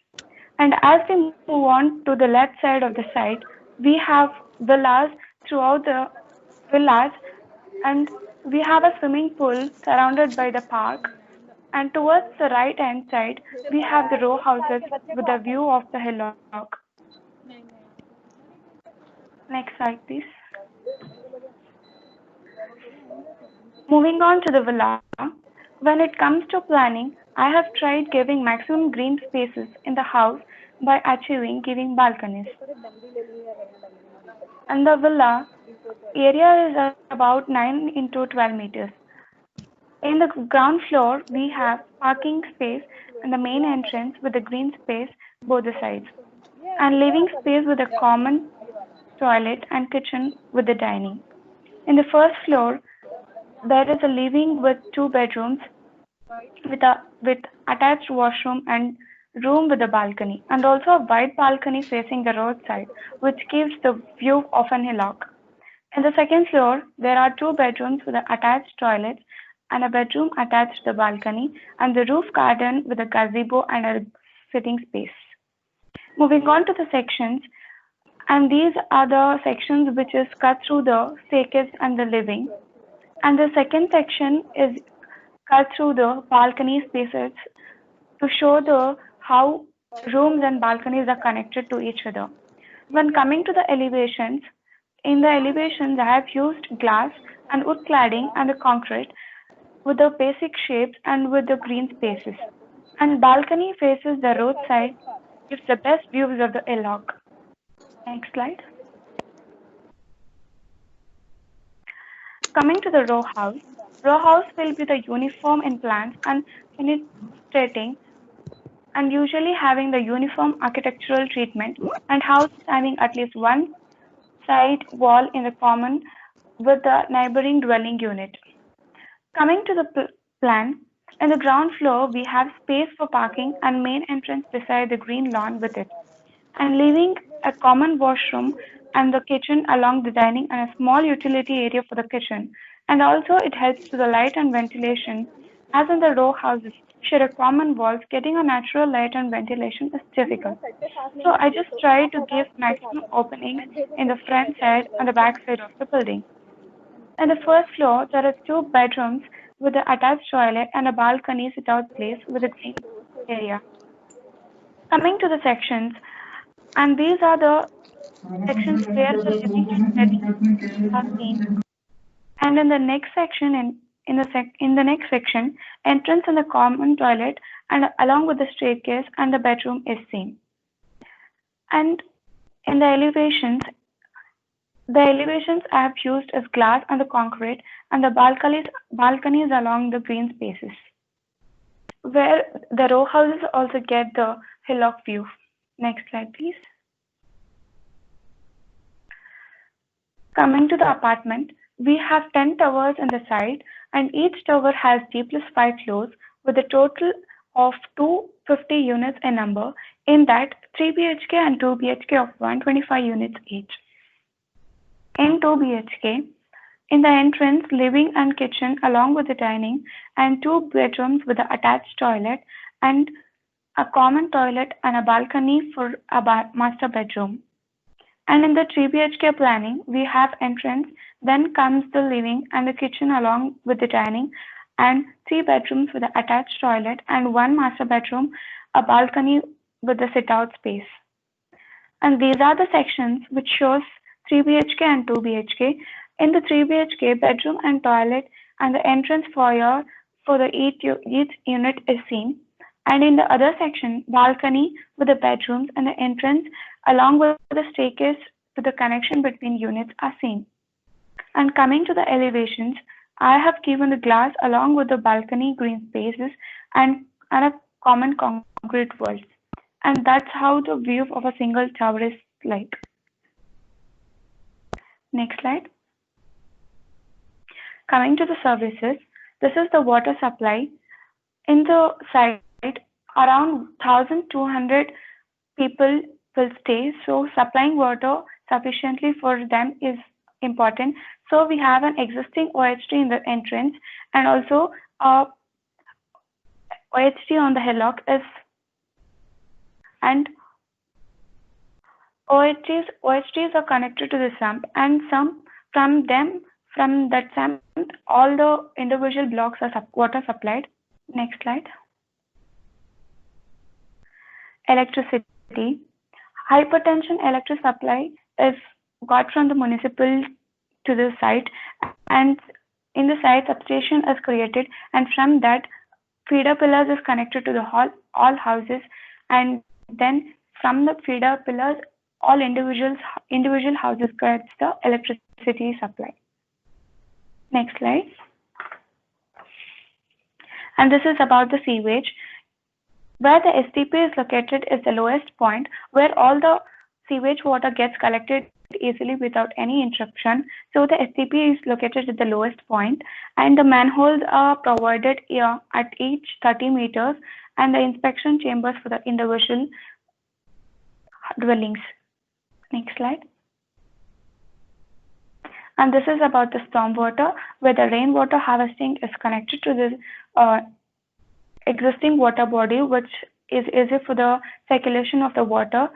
And as we move on to the left side of the site, we have villas throughout the villas, and we have a swimming pool surrounded by the park. And towards the right hand side, we have the row houses with a view of the hillock. Next slide, please. Moving on to the villa, when it comes to planning, I have tried giving maximum green spaces in the house by achieving giving balconies. And the villa area is about 9 into 12 meters. In the ground floor, we have parking space and the main entrance with the green space both the sides, and living space with a common toilet and kitchen with the dining. In the first floor, there is a living with 2 bedrooms with attached washroom and room with a balcony, and also a wide balcony facing the roadside, which gives the view of an hillock. In the second floor, there are 2 bedrooms with an attached toilet and a bedroom attached to the balcony, and the roof garden with a gazebo and a sitting space. Moving on to the sections, and these are the sections which is cut through the staircase and the living. And the second section is cut through the balcony spaces to show the how rooms and balconies are connected to each other. When coming to the elevations, in the elevations I have used glass and wood cladding and the concrete with the basic shapes and with the green spaces. And balcony faces the roadside, gives the best views of the hillock. Next slide. Coming to the row house will be the uniform in plans and penetrating and usually having the uniform architectural treatment, and houses having at least one side wall in the common with the neighboring dwelling unit. Coming to the plan, in the ground floor we have space for parking and main entrance beside the green lawn with it, and leaving a common washroom and the kitchen along the dining and a small utility area for the kitchen. And also it helps to the light and ventilation. As in the row houses share a common walls, getting a natural light and ventilation is difficult. So I just try to give maximum openings in the front side and the back side of the building. In the first floor, there are 2 bedrooms with an attached toilet and a balcony sit-out place with a green area. Coming to the sections, and these are the sections where the living and study are seen. And in the next section, in the next section, entrance and the common toilet, and along with the staircase and the bedroom is seen. And in the elevations I have used as glass and the concrete, and the balconies along the green spaces, where the row houses also get the hillock view. Next slide, please. Coming to the apartment, we have 10 towers on the side, and each tower has D+5 floors with a total of 250 units in number, in that 3 BHK and 2 BHK of 125 units each. In 2 BHK, in the entrance, living and kitchen along with the dining, and 2 bedrooms with an attached toilet and a common toilet and a balcony for a master bedroom. And in the 3 BHK planning, we have entrance, then comes the living and the kitchen along with the dining, and 3 bedrooms with an attached toilet and 1 master bedroom, a balcony with the sit-out space. And these are the sections which shows 3 BHK and 2 BHK. In the 3 BHK, bedroom and toilet and the entrance foyer for the each unit is seen. And in the other section, balcony with the bedrooms and the entrance along with the staircase to the connection between units are seen. And coming to the elevations, I have given the glass along with the balcony green spaces and a common concrete walls. And that's how the view of a single tower is like. Next slide. Coming to the services, this is the water supply. In the site, around 1,200 people will stay, so supplying water sufficiently for them is important. So we have an existing OHT in the entrance and also OHT on the hillock is, and OHTs are connected to the sump, and some from that sump, all the individual blocks are water supplied. Next slide. Electricity. Hypertension electric supply is got from the municipal to the site, and in the site substation is created, and from that feeder pillars is connected to the all houses, and then from the feeder pillars all individual houses gets the electricity supply. Next slide. And this is about the sewage. Where the STP is located is the lowest point where all the sewage water gets collected easily without any interruption. So the STP is located at the lowest point, and the manholes are provided here at each 30 meters, and the inspection chambers for the individual dwellings. Next slide. And this is about the stormwater, where the rainwater harvesting is connected to the existing water body, which is easy for the circulation of the water,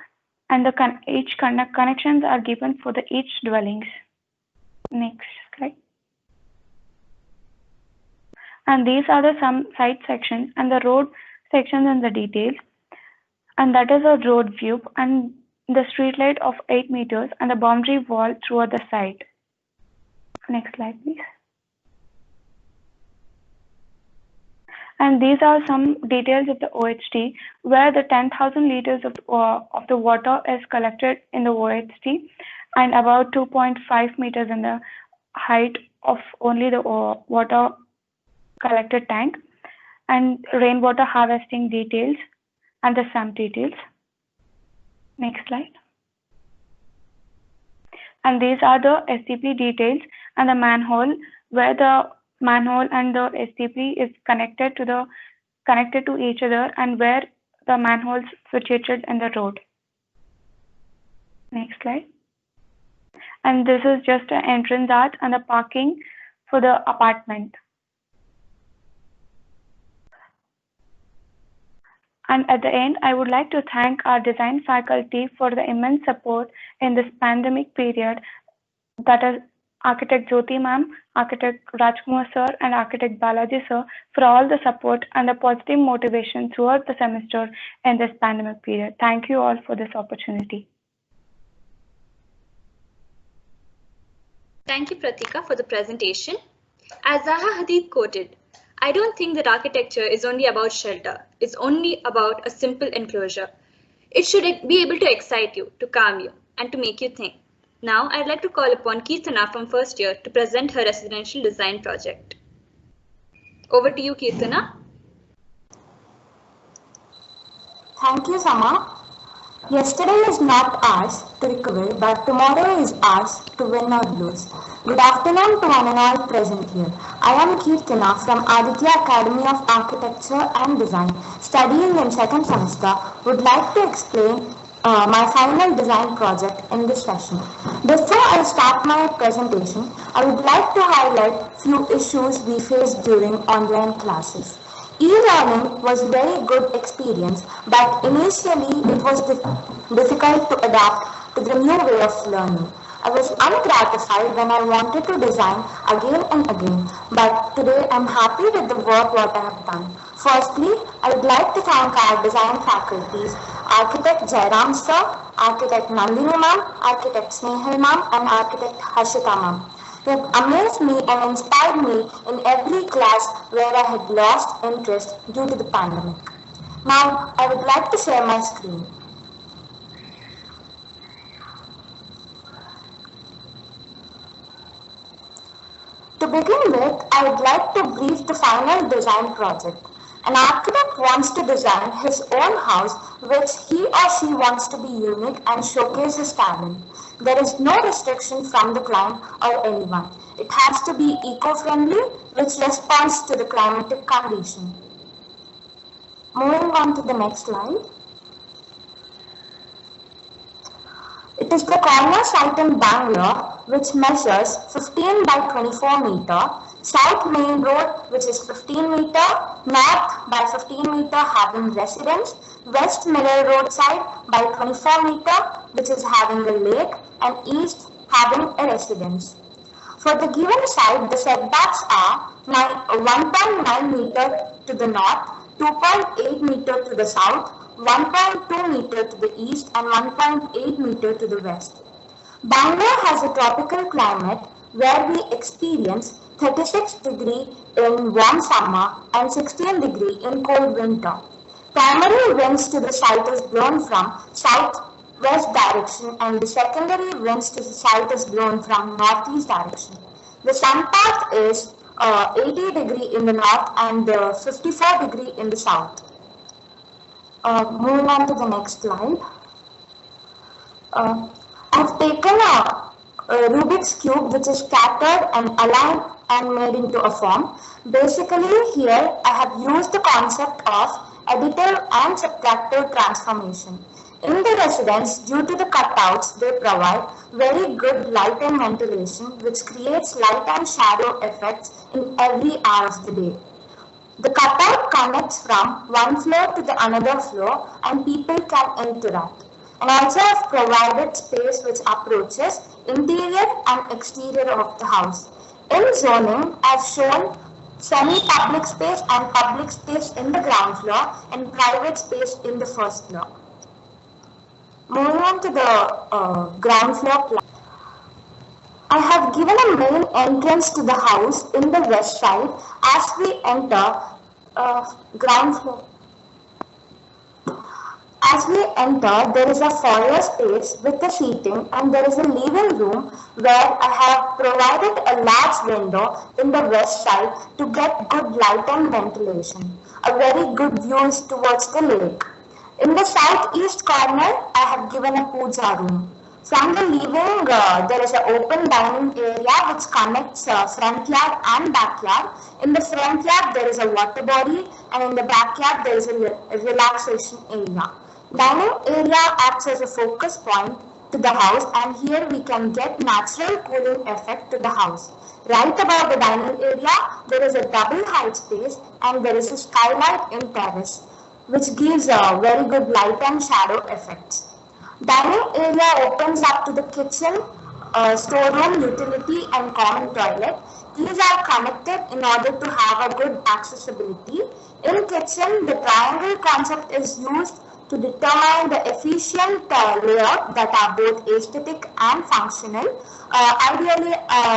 and each connections are given for the each dwellings. Next slide. And these are the some site sections and the road sections and the details. And that is a road view and the street light of 8 meters and the boundary wall throughout the site. Next slide, please. And these are some details of the OHT, where the 10,000 liters of the water is collected in the OHT, and about 2.5 meters in the height of only the water collected tank, and rainwater harvesting details and the sump details. Next slide. And these are the STP details and the manhole, where the manhole and the STP is connected to each other, and where the manholes situated in the road. Next slide. And this is just an entrance art and the parking for the apartment. And at the end, I would like to thank our design faculty for the immense support in this pandemic period, that is Architect Jyoti ma'am, Architect Rajkumar sir, and Architect Balaji sir, for all the support and the positive motivation throughout the semester in this pandemic period. Thank you all for this opportunity. Thank you, Pratika, for the presentation. As Zaha Hadid quoted, "I don't think that architecture is only about shelter. It's only about a simple enclosure. It should be able to excite you, to calm you, and to make you think." Now, I'd like to call upon Keertana from first year to present her residential design project. Over to you, Keertana. Thank you, Sama. Yesterday is not ours to recover, but tomorrow is ours to win or lose. Good afternoon to one and all present here. I am Keertana from Aditya Academy of Architecture and Design, studying in second semester. Would like to explain my final design project in this session. Before I start my presentation, I would like to highlight few issues we faced during online classes. E-learning was very good experience, but initially it was difficult to adapt to the new way of learning. I was ungratified when I wanted to design again and again, but today I'm happy with the work what I have done. Firstly, I would like to thank our design faculties, Architect Jairam sir, Architect Nandini ma'am, Architect Snehal ma'am, and Architect Harshita ma'am. They have amazed me and inspired me in every class where I had lost interest due to the pandemic. Now, I would like to share my screen. To begin with, I would like to brief the final design project. An architect wants to design his own house which he or she wants to be unique and showcase his talent. There is no restriction from the client or anyone. It has to be eco-friendly, which responds to the climatic condition. Moving on to the next slide. It is the corner site in Bangalore, which measures 15 by 24 meter, South Main Road, which is 15 meter, North by 15 meter having residence, West Mirror Road side by 24 meter, which is having a lake, and East having a residence. For the given site, the setbacks are 1.9 meter to the north, 2.8 meter to the south, 1.2 meter to the east, and 1.8 meter to the west. Bangalore has a tropical climate where we experience 36 degree in warm summer and 16 degree in cold winter. Primary winds to the site is blown from southwest direction and the secondary winds to the site is blown from northeast direction. The sun path is 80 degree in the north and 54 degree in the south. Moving on to the next slide. I've taken a Rubik's cube which is scattered and aligned and made into a form. Basically here I have used the concept of additive and subtractive transformation. In the residence, due to the cutouts, they provide very good light and ventilation which creates light and shadow effects in every hour of the day. The cutout connects from one floor to the another floor and people can interact. And also I have provided space which approaches interior and exterior of the house. In zoning, I have shown semi-public space and public space in the ground floor and private space in the first floor. Moving on to the ground floor plan. I have given a main entrance to the house in the west side as we enter ground floor. As we enter, there is a foyer space with the seating and there is a living room where I have provided a large window in the west side to get good light and ventilation. A very good views towards the lake. In the southeast corner, I have given a puja room. From the living, there is an open dining area which connects front yard and backyard. In the front yard, there is a water body and in the backyard, there is a relaxation area. Dining area acts as a focus point to the house and here we can get natural cooling effect to the house. Right above the dining area, there is a double height space and there is a skylight in terrace which gives a very good light and shadow effects. Dining area opens up to the kitchen, storeroom, utility and common toilet. These are connected in order to have a good accessibility. In kitchen, the triangle concept is used to determine the efficient layout that are both aesthetic and functional, ideally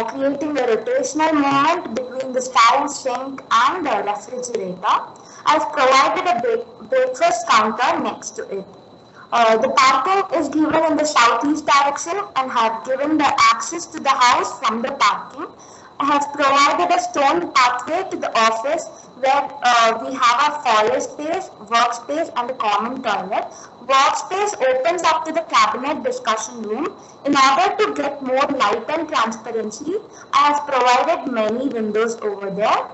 creating a rotational movement between the stove, sink and the refrigerator. I've provided a breakfast counter next to it. The parking is given in the southeast direction and have given the access to the house from the parking. I have provided a stone pathway to the office where we have a foyer space, workspace and a common toilet. Workspace opens up to the cabinet discussion room. In order to get more light and transparency, I have provided many windows over there.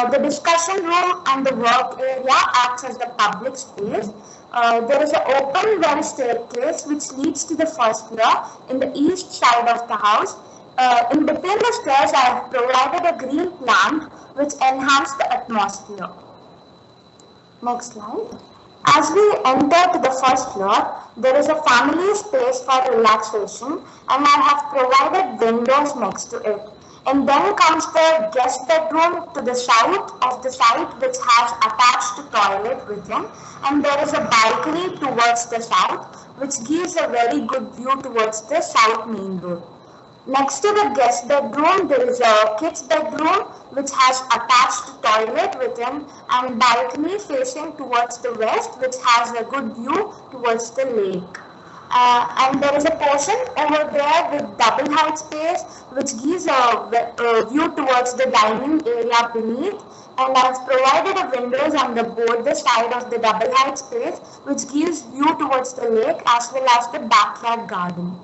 The discussion room and the work area acts as the public space. There is an open well staircase which leads to the first floor in the east side of the house. In between the stairs, I have provided a green plant which enhances the atmosphere. Next slide. As we enter to the first floor, there is a family space for relaxation and I have provided windows next to it. And then comes the guest bedroom to the south of the site which has attached toilet within, and there is a balcony towards the south which gives a very good view towards the south main road. Next to the guest bedroom, there is a kids bedroom which has attached toilet within and balcony facing towards the west which has a good view towards the lake. And there is a portion over there with double height space which gives a view towards the dining area beneath, and I've provided a windows on the both the side of the double height space which gives view towards the lake as well as the backyard garden.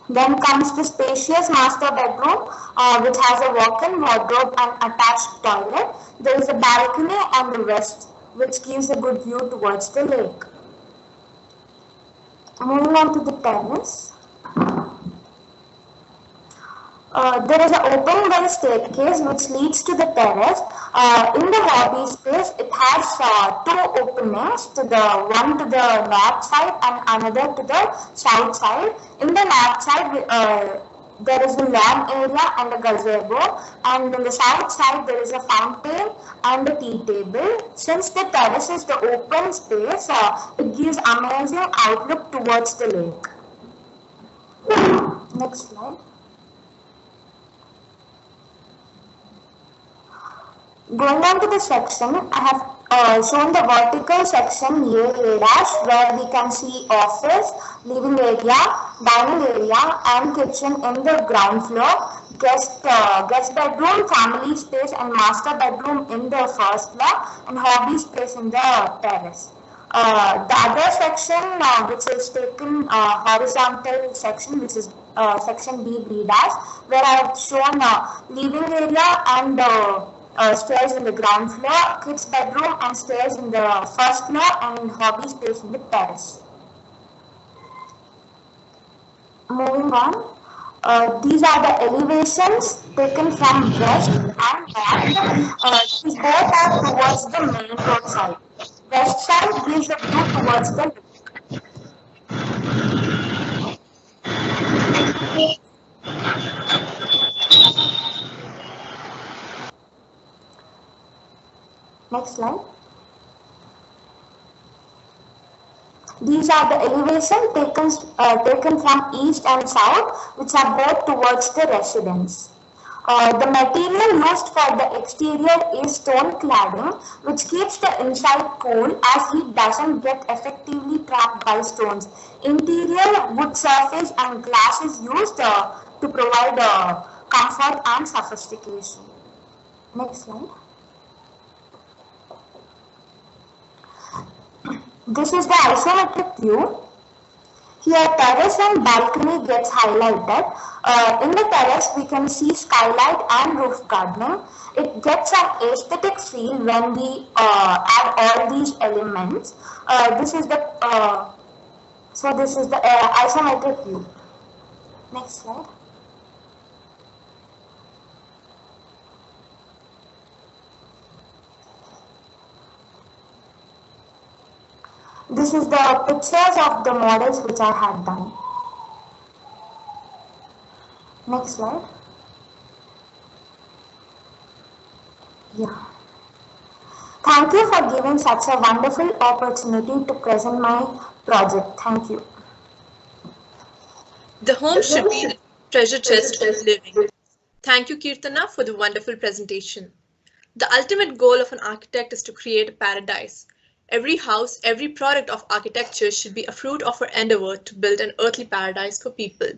Then comes the spacious master bedroom which has a walk-in wardrobe and attached toilet. There is a balcony on the west which gives a good view towards the lake. Moving on to the terrace. There is an open well staircase which leads to the terrace. In the lobby space, it has two openings, one to the north side and another to the south side. In the north side, there is a lawn area and a gazebo, and in the south side there is a fountain and a tea table. Since the terrace is the open space, it gives amazing outlook towards the lake. Next slide. Going on to the section, I have shown the vertical section A dash where we can see office, living area, dining area and kitchen in the ground floor, guest bedroom, family space and master bedroom in the first floor and hobby space in the terrace. The other section which is taken horizontal section which is section B dash where I have shown living area and stairs in the ground floor, kids bedroom and stairs in the first floor and hobby space in the terrace. Moving on, these are the elevations taken from west and north. These both are towards the main road side. West side gives a view towards the Next slide. These are the elevation taken from east and south, which are both towards the residence. The material used for the exterior is stone cladding, which keeps the inside cool as heat doesn't get effectively trapped by stones. Interior wood surface and glass is used to provide comfort and sophistication. Next slide. This is the isometric view. Here terrace and balcony gets highlighted. In the terrace we can see skylight and roof gardening. It gets an aesthetic feel when we add all these elements. This is the isometric view. Next slide. This is the pictures of the models which I had done. Next slide. Yeah. Thank you for giving such a wonderful opportunity to present my project. Thank you. The home should be the treasure chest of living. Thank you, Kirtana, for the wonderful presentation. The ultimate goal of an architect is to create a paradise. Every house, every product of architecture should be a fruit of our endeavor to build an earthly paradise for people.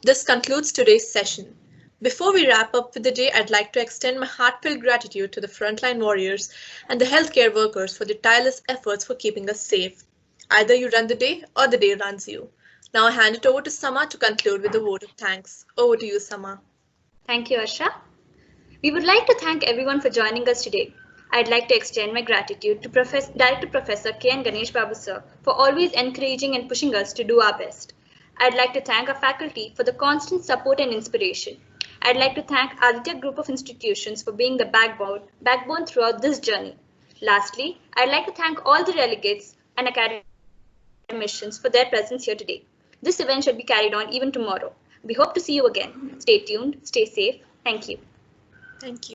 This concludes today's session. Before we wrap up for the day, I'd like to extend my heartfelt gratitude to the frontline warriors and the healthcare workers for their tireless efforts for keeping us safe. Either you run the day or the day runs you. Now I hand it over to Sama to conclude with a vote of thanks. Over to you, Sama. Thank you, Asha. We would like to thank everyone for joining us today. I'd like to extend my gratitude to Director Professor K.N. Ganesh Babu Sir for always encouraging and pushing us to do our best. I'd like to thank our faculty for the constant support and inspiration. I'd like to thank Aditya Group of Institutions for being the backbone throughout this journey. Lastly, I'd like to thank all the delegates and academicians for their presence here today. This event shall be carried on even tomorrow. We hope to see you again. Stay tuned, stay safe. Thank you. Thank you.